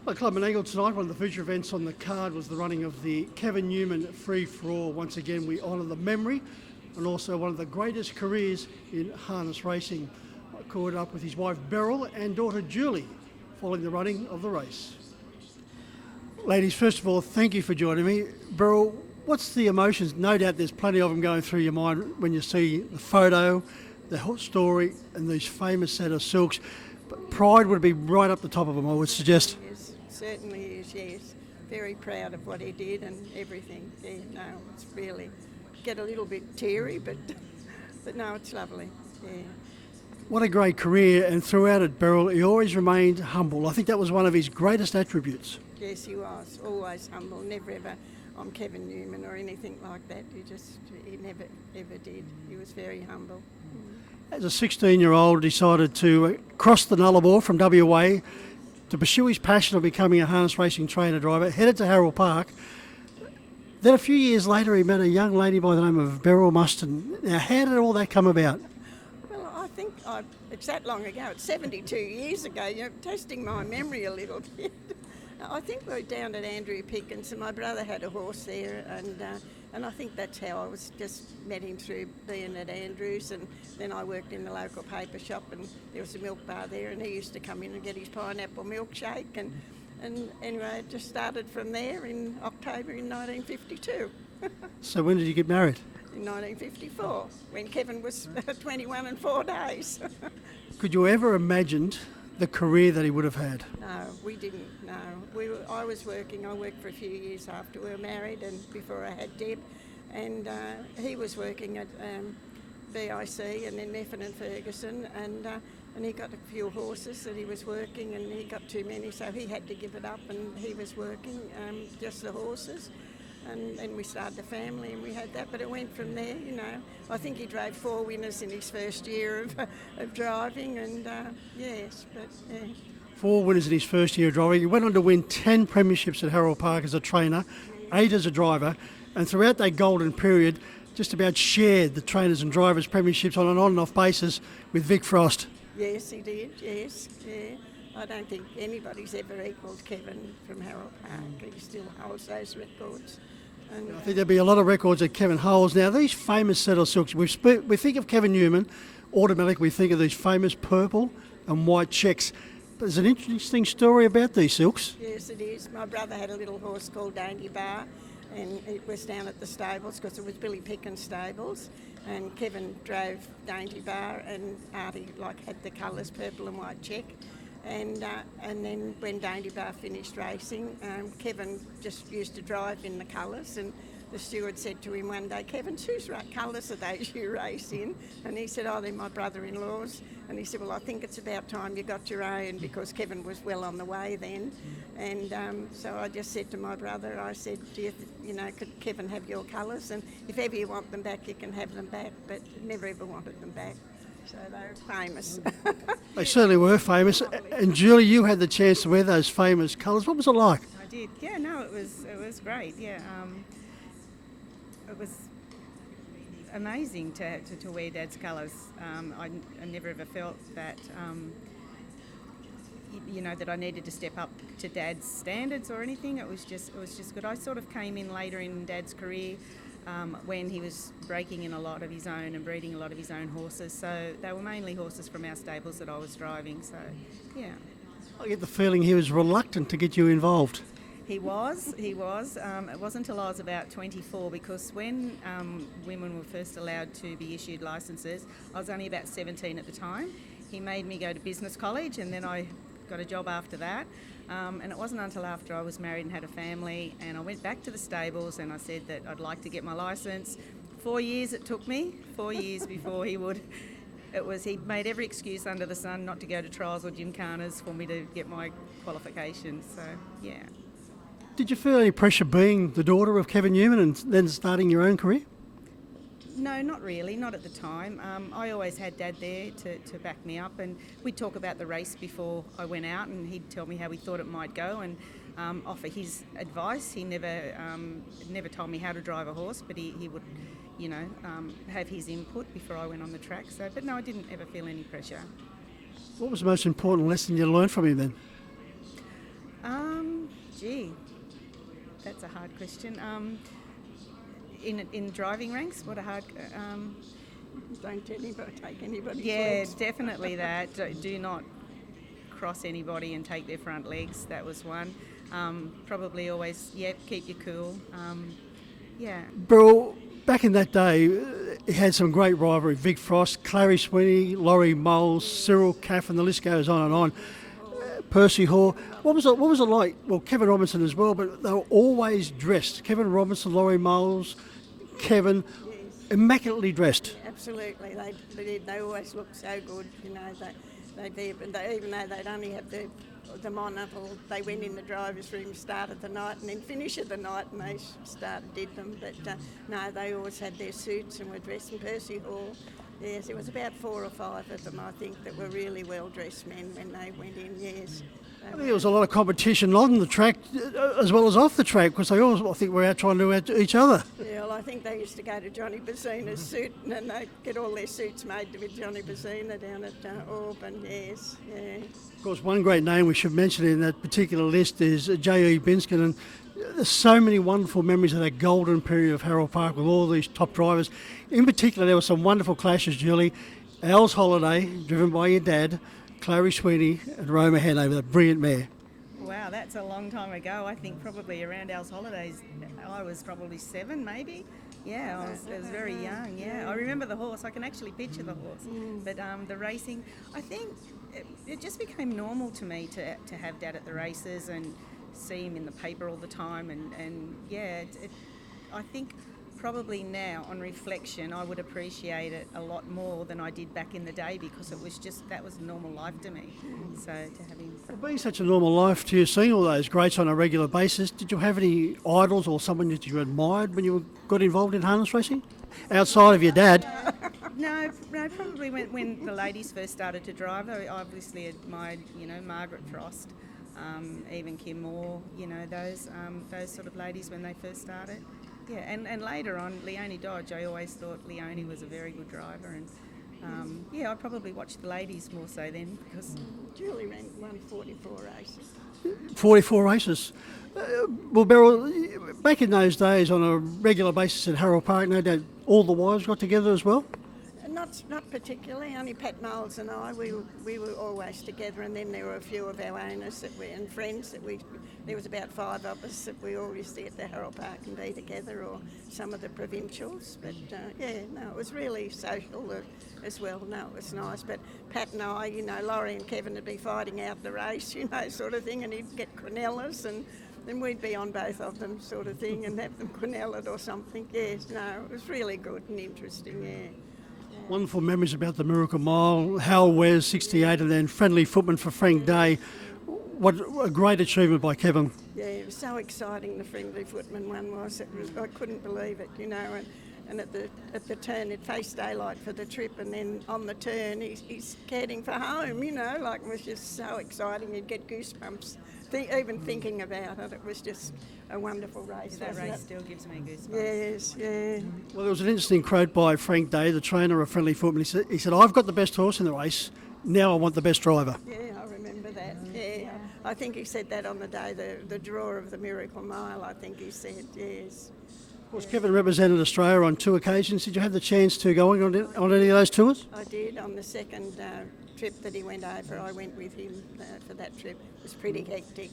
Well, Club and Angle tonight, one of the feature events on the card was the running of the Kevin Newman Free For All. Once again, we honour the memory and also one of the greatest careers in harness racing. I caught up with his wife Beryl and daughter Julie following the running of the race. Ladies, first of all, thank you for joining me. Beryl, what's the emotions? No doubt there's plenty of them going through your mind when you see the photo, the whole story and these famous set of silks. But pride would be right up the top of them, I would suggest. Yes, certainly is, yes. Very proud of what he did and everything. Yeah, no, it's really, get a little bit teary, but no, it's lovely, yeah. What a great career, and throughout it, Beryl, he always remained humble. I think that was one of his greatest attributes. Yes, he was, always humble, never ever, I'm Kevin Newman or anything like that. He never ever did. He was very humble. As a 16-year-old, decided to cross the Nullarbor from WA to pursue his passion of becoming a harness racing trainer driver, headed to Harold Park. Then a few years later, he met a young lady by the name of Beryl Muston. Now, how did all that come about? Well, I think it's that long ago. It's 72 years ago. You're testing my memory a little bit. I think we were down at Andrew Pickens, and my brother had a horse there, and I think that's how I met him through being at Andrews, and then I worked in the local paper shop, and there was a milk bar there, and he used to come in and get his pineapple milkshake, and anyway, it just started from there in October in 1952. So when did you get married? In 1954, when Kevin was 21 and 4 days. Could you ever imagined the career that he would have had? No, we didn't, no. I was working, I worked for a few years after we were married and before I had Deb, and he was working at BIC and then Neffin and Ferguson, and he got a few horses that he was working, and he got too many, so he had to give it up, and he was working just the horses. And then we started a family and we had that, but it went from there, you know. I think he drove 4 winners in his first year of driving, and yes, but yeah. 4 winners in his first year of driving. He went on to win 10 premierships at Harold Park as a trainer, 8 as a driver, and throughout that golden period, just about shared the trainers and drivers premierships on an on and off basis with Vic Frost. Yes, he did, yes, yeah. I don't think anybody's ever equalled Kevin from Harold Park. He still holds those records. And, I think there'll be a lot of records that Kevin holds. Now, these famous set of silks, we think of Kevin Newman, automatically we think of these famous purple and white checks. But there's an interesting story about these silks. Yes, it is. My brother had a little horse called Dainty Bar, and it was down at the stables because it was Billy Pickens' stables. And Kevin drove Dainty Bar, and Artie had the colours purple and white check. And then when Dainty Bar finished racing, Kevin just used to drive in the colours, and the steward said to him one day, "Kevin, whose colours are those you race in?" And he said, "Oh, they're my brother-in-law's." And he said, "Well, I think it's about time you got your own," because Kevin was well on the way then. And so I just said to my brother, I said, could Kevin have your colours? And if ever you want them back, you can have them back, but never ever wanted them back. So they're famous. They certainly were famous. And Julie, you had the chance to wear those famous colours. What was it like? I did. Yeah, no, it was great. Yeah, it was amazing to wear Dad's colours. I never ever felt that that I needed to step up to Dad's standards or anything. It was just good. I sort of came in later in Dad's career. When he was breaking in a lot of his own and breeding a lot of his own horses. So they were mainly horses from our stables that I was driving. So, yeah. I get the feeling he was reluctant to get you involved. He was. It wasn't until I was about 24, because when women were first allowed to be issued licences, I was only about 17 at the time. He made me go to business college, and then I got a job after that. And it wasn't until after I was married and had a family, and I went back to the stables and I said that I'd like to get my licence. 4 years it took me, 4 years before he would. He made every excuse under the sun not to go to trials or gymkhanas for me to get my qualifications, so yeah. Did you feel any pressure being the daughter of Kevin Newman and then starting your own career? No, not really, not at the time. I always had Dad there to back me up, and we'd talk about the race before I went out, and he'd tell me how he thought it might go and offer his advice. He never told me how to drive a horse, but he would, have his input before I went on the track. So, but no, I didn't ever feel any pressure. What was the most important lesson you learned from him then? that's a hard question. In driving ranks, what a hard... Don't take anybody's yeah, legs. definitely that. Do not cross anybody and take their front legs. That was one. Probably always, keep you cool. Yeah. Beryl, back in that day, he had some great rivalry. Vic Frost, Clary Sweeney, Laurie Moles, Cyril Caff, and the list goes on and on. Percy Hall. What was it like? Well, Kevin Robinson as well, but they were always dressed. Kevin Robinson, Laurie Moles, Kevin, immaculately dressed. Absolutely, they did. They always looked so good, you know. Even though they'd only have the monocle, they went in the driver's room, started the night, and then finish of the night, and they did them. But no, they always had their suits and were dressed in Percy Hall. Yes, it was about 4 or 5 of them, I think, that were really well-dressed men when they went in, yes. I think there was a lot of competition on the track as well as off the track, because they all, I think, were out trying to out each other. Yeah, well, I think they used to go to Johnny Bazzina's suit, and then they'd get all their suits made with Johnny Bazzina down at Auburn, yes, yeah. Of course, one great name we should mention in that particular list is J.E. Binskin, and there's so many wonderful memories of that golden period of Harold Park with all these top drivers. In particular, there were some wonderful clashes, Julie. Al's Holiday, driven by your dad, Clary Sweeney and Roma Hanover, that brilliant mare. Wow, that's a long time ago. I think probably around Al's Holidays, I was probably 7 maybe. Yeah, I was very young, yeah. I remember the horse. I can actually picture the horse. But the racing, I think it just became normal to me to have Dad at the races and see him in the paper all the time. And yeah, I think probably now, on reflection, I would appreciate it a lot more than I did back in the day, because it was just, that was normal life to me. So to have him... Well, being such a normal life to you, seeing all those greats on a regular basis, did you have any idols or someone that you admired when you got involved in harness racing? Outside of your dad? No, probably when the ladies first started to drive, I obviously admired, Margaret Frost, even Kim Moore, those sort of ladies when they first started. Yeah, and later on, Leonie Dodge, I always thought Leonie was a very good driver, and I probably watched the ladies more so then, because... Julie won 44 races. 44 races. Well, Beryl, back in those days, on a regular basis at Harold Park, no doubt all the wives got together as well? Not particularly, only Pat Moles and I, we were always together, and then there were a few of our owners and friends there was about 5 of us that we all used to get to Harold Park and be together, or some of the provincials, but it was really social as well. No, it was nice, but Pat and I, Laurie and Kevin would be fighting out the race, sort of thing, and he'd get quinellas, and then we'd be on both of them, sort of thing, and have them quinelled or something. Yes, no, it was really good and interesting, yeah. Wonderful memories about the Miracle Mile, Hal Wes, 68, and then Friendly Footman for Frank Day. What a great achievement by Kevin. Yeah, it was so exciting, the Friendly Footman one was. I couldn't believe it, and at the turn it faced daylight for the trip, and then on the turn he's heading for home, it was just so exciting. You'd get goosebumps even thinking about it. It was just a wonderful race. That race still gives me goosebumps. Yes, yeah. Well, there was an interesting quote by Frank Day, the trainer of Friendly Footman. He said, "I've got the best horse in the race, now I want the best driver." Yeah, I remember that, yeah. I think he said that on the day, the draw of the Miracle Mile, I think he said, yes. Of course, Kevin represented Australia on 2 occasions. Did you have the chance to go on any of those tours? I did. On the second trip that he went over, I went with him for that trip. It was pretty hectic.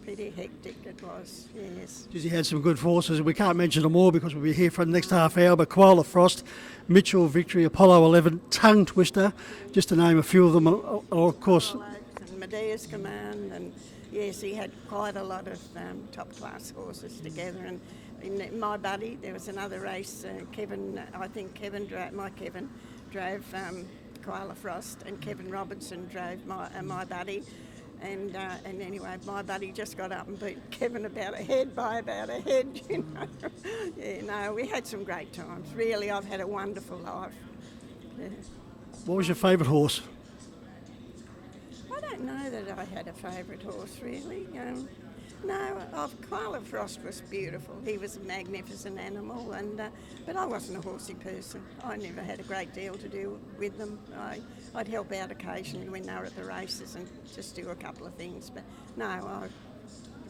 It was, yes. He had some good horses. We can't mention them all because we'll be here for the next half hour, but Koala Frost, Mitchell Victory, Apollo 11, Tongue Twister, just to name a few of them. Of course... And Medea's Command, and yes, he had quite a lot of top-class horses together. And in My Buddy, there was another race, Kevin drove Koala Frost, and Kevin Robinson drove My Buddy. And anyway, My Buddy just got up and beat Kevin by about a head, Yeah, no, we had some great times. Really, I've had a wonderful life. Yeah. What was your favourite horse? I don't know that I had a favourite horse, really. Koala Frost was beautiful. He was a magnificent animal, but I wasn't a horsey person. I never had a great deal to do with them. I'd help out occasionally when they were at the races and just do a couple of things. But no,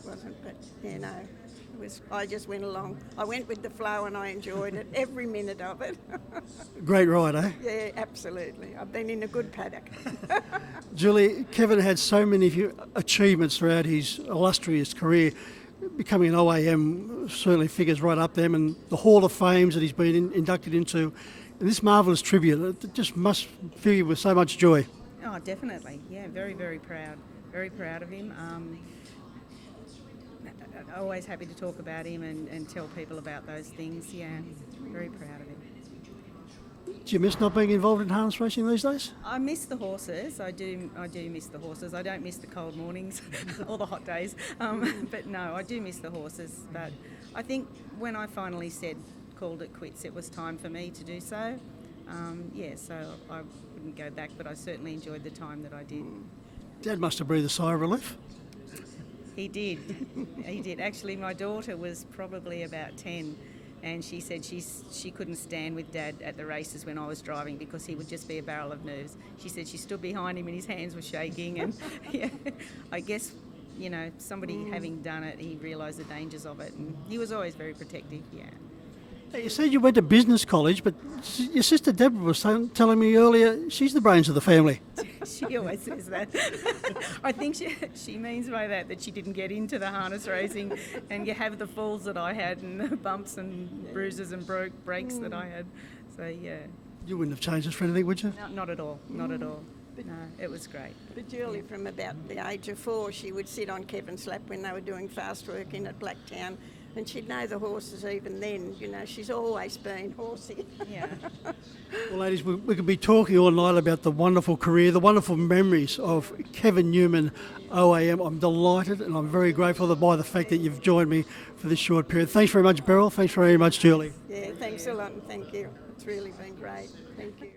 wasn't. But you know, it was. I just went along. I went with the flow, and I enjoyed it every minute of it. Great ride, eh? Yeah, absolutely. I've been in a good paddock. Julie, Kevin had so many achievements throughout his illustrious career. Becoming an OAM certainly figures right up there, and the Hall of Fames that he's been inducted into. And this marvellous tribute, it just must fill you with so much joy. Oh, definitely. Yeah, very, very proud. Very proud of him. Always happy to talk about him and tell people about those things. Yeah, very proud of him. Do you miss not being involved in harness racing these days? I miss the horses. I do miss the horses. I don't miss the cold mornings or the hot days. But no, I do miss the horses. But I think when I finally called it quits, it was time for me to do so. So I wouldn't go back, but I certainly enjoyed the time that I did. Dad must have breathed a sigh of relief. He did. He did. Actually, my daughter was probably about 10. And she said she couldn't stand with Dad at the races when I was driving because he would just be a barrel of nerves. She said she stood behind him and his hands were shaking. And yeah, I guess, you know, somebody having done it, he realised the dangers of it. And he was always very protective, yeah. You said you went to business college, but your sister Deborah was telling me earlier she's the brains of the family. She always says that. I think she means by that she didn't get into the harness racing and you have the falls that I had and the bumps and bruises and breaks that I had. So, yeah. You wouldn't have changed this for anything, would you? No, not at all. Not at all. No, it was great. But Julie, from about the age of 4, she would sit on Kevin's lap when they were doing fast work in at Blacktown. And she'd know the horses even then, you know, she's always been horsey. Yeah. Well, ladies, we could be talking all night about the wonderful career, the wonderful memories of Kevin Newman, OAM. I'm delighted and I'm very grateful by the fact that you've joined me for this short period. Thanks very much, Beryl. Thanks very much, Julie. Yeah, thanks a lot and thank you. It's really been great. Thank you.